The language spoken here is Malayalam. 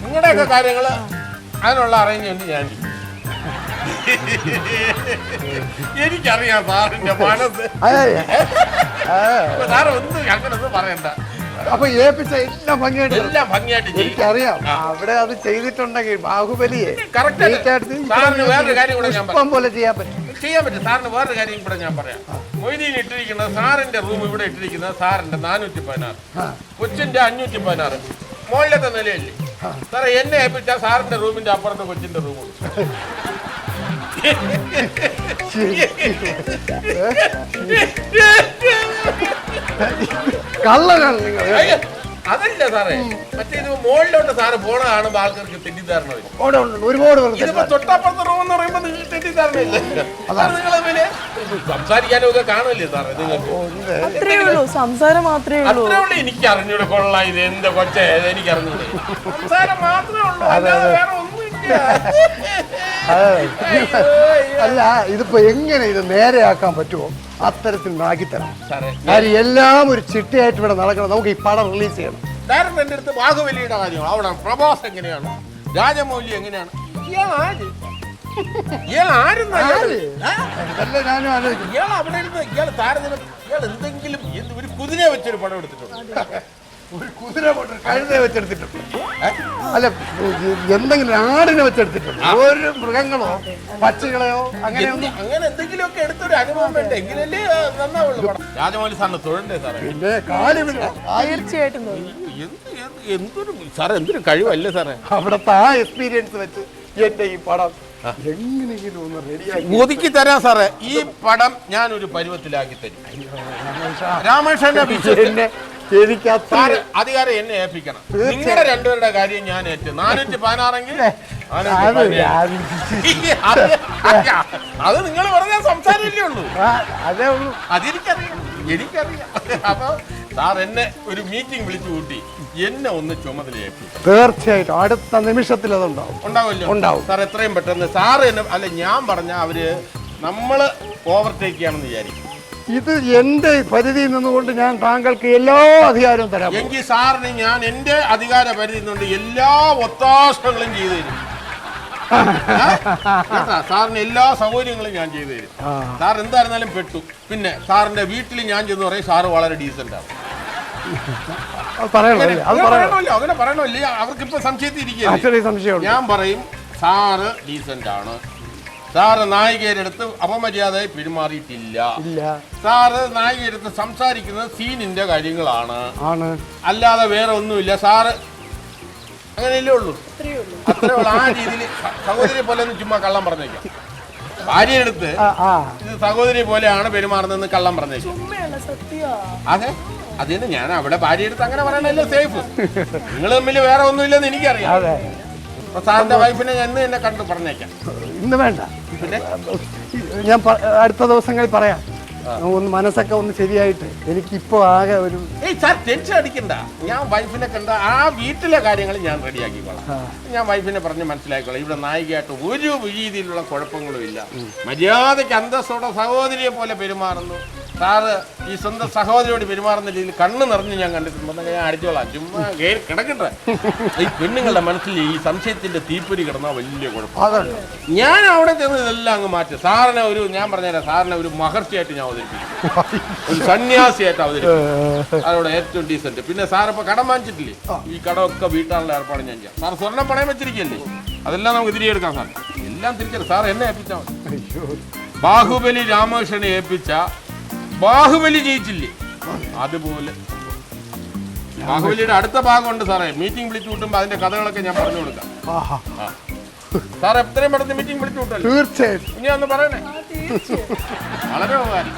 നിങ്ങളുടെയൊക്കെ കാര്യങ്ങള് അതിനുള്ള അറേഞ്ച്മെന്റ് ഞാൻ എനിക്കറിയാം സാറിന്റെ മനസ്സ്. സാറ് ഒന്നും അങ്ങനൊന്നും പറയണ്ട. അപ്പൊ ഏൽപ്പിച്ച എല്ലാം ഭംഗിയായിട്ട് എനിക്കറിയാം. അവിടെ അത് ചെയ്തിട്ടുണ്ടെങ്കിൽ ബാഹുബലിയെ പുഷ്പം പോലെ ചെയ്യാൻ പറ്റും. സാറിന് വേറൊരു കാര്യം കൂടെ ഞാൻ പറയാം. മൊയ്തീൻ ഇട്ടിരിക്കുന്നത് സാറിന്റെ റൂം ഇവിടെ ഇട്ടിരിക്കുന്നത് സാറിന്റെ 416, കൊച്ചിന്റെ 516, മുകളിലത്തെ നിലയല്ലേ സാറേ. എന്നെ ഏൽപ്പിച്ച സാറിന്റെ റൂമിന്റെ അപ്പുറത്ത് കൊച്ചിന്റെ റൂം. കള്ളനാണ് നിങ്ങൾ. അതല്ല സാറേ, മറ്റേ ഇത് മുകളിലോട്ട് സാറ് പോണ കാണുമ്പോ ആൾക്കാർക്ക് തെറ്റിദ്ധാരണ വരും. ഒരുപാട് തൊട്ടപ്പുറത്തെ റൂം എന്ന് പറയുമ്പോ നിങ്ങൾക്ക് തെറ്റിദ്ധാരണ ഇല്ല. നിങ്ങൾ സംസാരിക്കാനും ഒക്കെ കാണുമല്ലേ സാറേ നിങ്ങൾക്ക്? സംസാരം മാത്രമേ ഉള്ളൂ. അത്രേ ഉള്ളൂ. എനിക്ക് അറിഞ്ഞൂടെ കൊള്ളാം ഇത് എന്റെ കൊച്ചേ, എനിക്ക് അറിഞ്ഞൂടെ. സംസാരം മാത്രമേ ഉള്ളൂ, അല്ലാതെ വേറെ ഒന്നുമില്ല. അല്ല, ഇതിപ്പോ എങ്ങനെ ഇത് നേരെയാക്കാൻ പറ്റുമോ? അത്തരത്തിൽ നാക്കിത്തരാം. കാര്യം എല്ലാം ഒരു ചിട്ടയായിട്ട് ഇവിടെ നടക്കണം. നമുക്ക് ഈ പടം റിലീസ് ചെയ്യണം. ഡയറക്ടർ എന്റെ അടുത്ത് ബാഹുബലിയുടെ കാര്യമാണ്. അവിടെ പ്രഭാസ് എങ്ങനെയാണ്, രാജമൗലി എങ്ങനെയാണ്, ഇയാൾ ആരെന്നാ ഞാനും ആലോചിക്കും. ഇയാൾ അവിടെ ഇരുന്ന് ഇയാൾ താരതമ്യം ഇയാൾ എന്തെങ്കിലും ഒരു കുതിരയെ വെച്ചൊരു പടം എടുത്തിട്ടുണ്ട്. ഒരു കുതിര കഴുതയെ വെച്ചെടുത്തിട്ടുണ്ട്. അല്ല, എന്തെങ്കിലും ആടിനെ വെച്ചെടുത്തിട്ടുണ്ട്. ഒരു മൃഗങ്ങളോ പക്ഷികളെയോ അങ്ങനെ എന്തെങ്കിലുമൊക്കെ എടുത്തൊരു അനുഭവം വേണ്ട, എങ്കിലല്ലേ നന്നാവുള്ളൂ പടം. രാജമൗലി സാറിന് തൊഴണ്ടേ സാറേ? പിന്നെ കാര്യം തീർച്ചയായിട്ടും എന്തൊരു സാറേ, എന്തൊരു കഴിവല്ലേ സാറേ. അവിടത്തെ ആ എക്സ്പീരിയൻസ് വെച്ച് എന്റെ ഈ പടം എങ്ങനെയെങ്കിലും ഒന്ന് റെഡിയാക്കി ഒതുക്കി തരാം സാറേ. ഈ പടം ഞാൻ ഒരു പരുവത്തിലാക്കി തരും. രാമേഷന്റെ എനിക്ക് അധികാരം എന്നെ ഏൽപ്പിക്കണം. നിങ്ങളുടെ രണ്ടുപേരുടെ കാര്യം ഞാൻ ഏറ്റു. 416 അത് നിങ്ങൾ പറഞ്ഞാൽ സംസാരമില്ലേ ഉള്ളൂ. അതേ ഉള്ളൂ. എനിക്കറിയാം. അപ്പൊ സാർ എന്നെ ഒരു മീറ്റിംഗ് വിളിച്ചു കൂട്ടി എന്നെ ഒന്ന് ചുമതലയേൽപ്പിക്കും. തീർച്ചയായിട്ടും അടുത്ത നിമിഷത്തിൽ ഉണ്ടാവുമല്ലോ. ഉണ്ടാവും സാർ. എത്രയും പെട്ടെന്ന് സാർ എന്നെ അല്ല, ഞാൻ പറഞ്ഞ അവര് നമ്മള് ഓവർടേക്ക് ചെയ്യാണെന്ന് വിചാരിക്കും. ഇത് എന്റെ പരിധിയിൽ നിന്നുകൊണ്ട് ഞാൻ താങ്കൾക്ക് എല്ലാ അധികാരവും തരാം. എങ്കിൽ സാറിന് ഞാൻ എന്റെ അധികാര പരിധിയിൽ നിന്നുകൊണ്ട് എല്ലാ ഒത്താശകളും ചെയ്തു തരും. സാറിന് എല്ലാ സൗകര്യങ്ങളും ഞാൻ ചെയ്തു തരും. സാർ എന്തായിരുന്നാലും പെട്ടു. പിന്നെ സാറിന്റെ വീട്ടിൽ ഞാൻ ചെന്ന് പറയും സാറ് വളരെ ഡീസന്റ് ആണ്. അങ്ങനെ പറയണല്ലേ? അവർക്കിപ്പോ സംശയത്തിരിക്കുക. ഞാൻ പറയും സാറ് ഡീസന്റ് ആണ്. സാറ് നായികയുടെ അടുത്ത് അപമര്യാദയായി പെരുമാറിയിട്ടില്ല. സാറ് നായികയുടെ അടുത്ത് സംസാരിക്കുന്നത് സീനിന്റെ കാര്യങ്ങളാണ്, അല്ലാതെ വേറെ ഒന്നുമില്ല. സാറ് അങ്ങനെയല്ലേ ഉള്ളൂ. അത്രേ ഉള്ളൂ. ആ രീതിയിൽ സഹോദരി പോലെ ഒന്ന് ചുമ്മാ കള്ളം പറഞ്ഞേക്കാം. ഭാര്യയുടെ അടുത്ത് ഇത് സഹോദരി പോലെയാണ് പെരുമാറുന്നതെന്ന് കള്ളം പറഞ്ഞേക്കാം. അതെ, അതിന് ഞാൻ അവിടെ ഭാര്യയുടെ അടുത്ത് അങ്ങനെ പറയണല്ലോ സേഫ്. നിങ്ങൾ തമ്മിൽ വേറെ ഒന്നുമില്ലെന്ന് എനിക്കറിയാം. അപ്പൊ സാറിന്റെ വൈഫിനെ ഞാൻ എന്നെ കണ്ടു പറഞ്ഞേക്കാം. ഇന്ന് വേണ്ട, ഞാൻ അടുത്ത ദിവസങ്ങളിൽ പറയാം. ഒന്ന് മനസ്സൊക്കെ ഒന്ന് ശരിയായിട്ട് എനിക്കിപ്പോ ആകെ ഒരു സാർ ടെൻഷൻ അടിക്കണ്ട. ഞാൻ വൈഫിനെ കണ്ട ആ വീട്ടിലെ കാര്യങ്ങൾ ഞാൻ റെഡിയാക്കിക്കോളാം. ഞാൻ വൈഫിനെ പറഞ്ഞ് മനസ്സിലാക്കിക്കോളാം. ഇവിടെ നായികയായിട്ട് ഒരു രീതിയിലുള്ള കുഴപ്പങ്ങളും ഇല്ല. മര്യാദയ്ക്ക് അന്തസ്സോടെ സഹോദരിയെ പോലെ പെരുമാറുന്നു. സാറ് ഈ സ്വന്തം സഹോദരിയോട് പെരുമാറുന്ന രീതിയിൽ കണ്ണ് നിറഞ്ഞ് ഞാൻ കണ്ടിട്ടുണ്ട്. ഞാൻ അടിച്ചോളാം. ചുമ്മാ കിടക്കട്ടെ. ഈ പെണ്ണുങ്ങളുടെ മനസ്സിൽ ഈ സംശയത്തിന്റെ തീപ്പൊരി കിടന്നാൽ വലിയ കുഴപ്പം. ഞാൻ അവിടെ ചെന്ന് ഇതെല്ലാം അങ്ങ് മാറ്റും. സാറിനെ ഒരു ഞാൻ പറഞ്ഞുതരാം, സാറിനെ ഒരു മഹർഷിയായിട്ട് ഞാൻ അവതരിപ്പിക്കും, ഒരു സന്യാസിയായിട്ട് അവതരിപ്പിക്കും. അതോടെ ഏറ്റവും ഡീസന്റ്. പിന്നെ സാറിപ്പോ കടം വാങ്ങിച്ചിട്ടില്ലേ? ഈ കടമൊക്കെ വീട്ടാനുള്ള ഏർപ്പാട് ഞാൻ ചെയ്യാം. സാർ സ്വർണ്ണം പണയം വെച്ചിരിക്കല്ലേ? അതെല്ലാം നമുക്ക് തിരികെടുക്കാം. സാർ എല്ലാം തിരിച്ചെടുക്കാം. സാർ എന്നെ ഏൽപ്പിച്ചാൽ മതി. ബാഹുബലി രാമകൃഷ്ണനെ ഏൽപ്പിച്ച ബാഹുബലി ജയിച്ചില്ലേ? അതുപോലെ ബാഹുബലിയുടെ അടുത്ത ഭാഗമുണ്ട് സാറേ. മീറ്റിംഗ് വിളിച്ചു കൂട്ടുമ്പോൾ അതിന്റെ കഥകളൊക്കെ ഞാൻ പറഞ്ഞു കൊടുക്കാം. സാർ എത്രയും പെട്ടെന്ന് മീറ്റിംഗ് വിളിച്ചു കൂട്ടല്ലോ. തീർച്ചയായിട്ടും ഇനി ഒന്ന് പറയണേ. വളരെ ഉപകാരം.